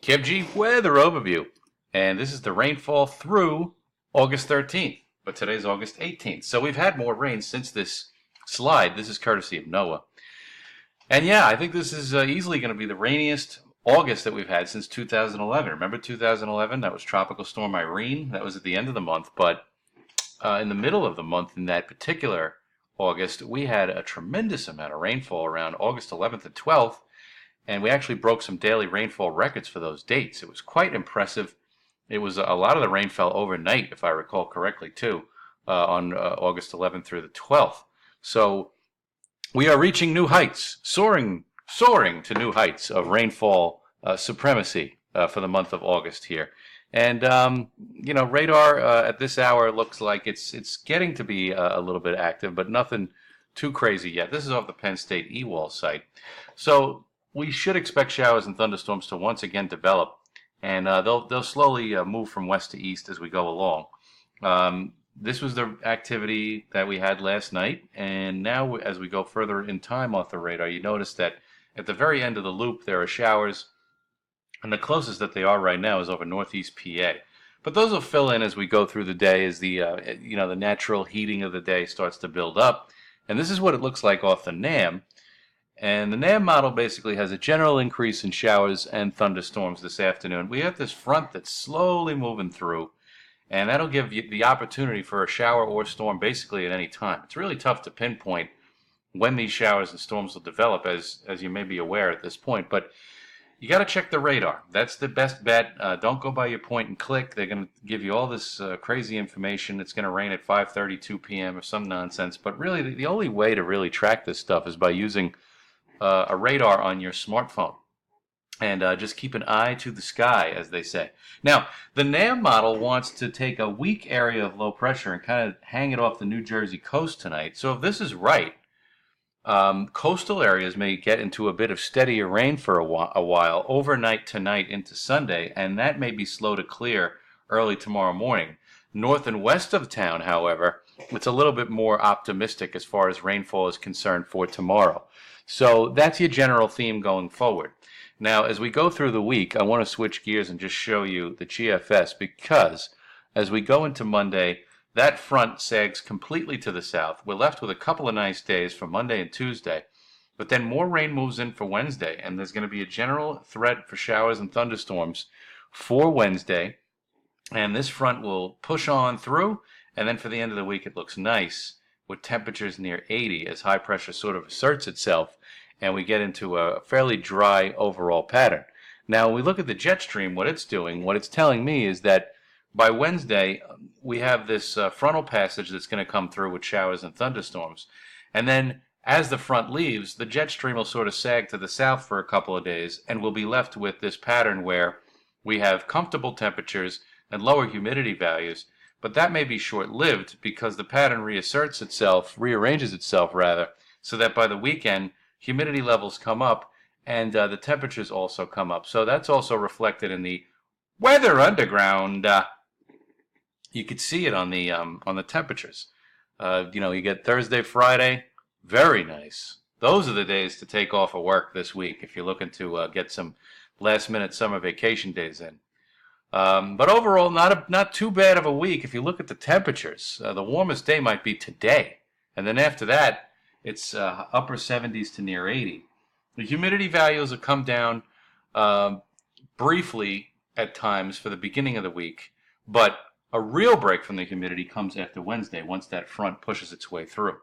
Kev G weather overview. And this is the rainfall through August 13th. But today's August 18th. So we've had more rain since this slide. This is courtesy of NOAA. And yeah, I think this is easily going to be the rainiest August that we've had since 2011. Remember 2011? That was Tropical Storm Irene. That was at the end of the month. But in the middle of the month, in that particular August, we had a tremendous amount of rainfall around August 11th and 12th. And we actually broke some daily rainfall records for those dates. It was quite impressive. It was a lot of the rain fell overnight, if I recall correctly, too, on August 11th through the 12th. So we are reaching new heights, soaring to new heights of rainfall supremacy for the month of August here. And radar at this hour looks like it's getting to be a little bit active, but nothing too crazy yet. This is off the Penn State EWAL site. So we should expect showers and thunderstorms to once again develop, and they'll slowly move from west to east as we go along. This was the activity that we had last night, and now as we go further in time off the radar, you notice that at the very end of the loop there are showers, and the closest that they are right now is over northeast PA. But those will fill in as we go through the day as the natural heating of the day starts to build up, and this is what it looks like off the NAM. And the NAM model basically has a general increase in showers and thunderstorms this afternoon. We have this front that's slowly moving through, and that'll give you the opportunity for a shower or storm basically at any time. It's really tough to pinpoint when these showers and storms will develop, as you may be aware at this point. But you got to check the radar. That's the best bet. Don't go by your point and click. They're going to give you all this crazy information. It's going to rain at 5:32 p.m. or some nonsense. But really, the only way to really track this stuff is by using a radar on your smartphone, and just keep an eye to the sky, as they say. Now, the NAM model wants to take a weak area of low pressure and kind of hang it off the New Jersey coast tonight. So if this is right, coastal areas may get into a bit of steadier rain for a while, overnight tonight into Sunday, and that may be slow to clear early tomorrow morning. North and west of town, however, it's a little bit more optimistic as far as rainfall is concerned for tomorrow. So that's your general theme going forward. Now, as we go through the week, I want to switch gears and just show you the GFS, because as we go into Monday, that front sags completely to the south. We're left with a couple of nice days for Monday and Tuesday, but then more rain moves in for Wednesday, and there's going to be a general threat for showers and thunderstorms for Wednesday, and this front will push on through, and then for the end of the week it looks nice with temperatures near 80 as high pressure sort of asserts itself, and we get into a fairly dry overall pattern. Now, when we look at the jet stream, what it's doing, what it's telling me is that by Wednesday, we have this frontal passage that's going to come through with showers and thunderstorms. And then as the front leaves, the jet stream will sort of sag to the south for a couple of days, and we'll be left with this pattern where we have comfortable temperatures and lower humidity values. But that may be short-lived because the pattern rearranges itself, so that by the weekend, humidity levels come up and the temperatures also come up. So that's also reflected in the weather underground. You could see it on the temperatures. You get Thursday, Friday, very nice. Those are the days to take off of work this week if you're looking to get some last-minute summer vacation days in. But overall, not too bad of a week if you look at the temperatures. The warmest day might be today, and then after that, it's upper 70s to near 80. The humidity values will come down briefly at times for the beginning of the week, but a real break from the humidity comes after Wednesday once that front pushes its way through.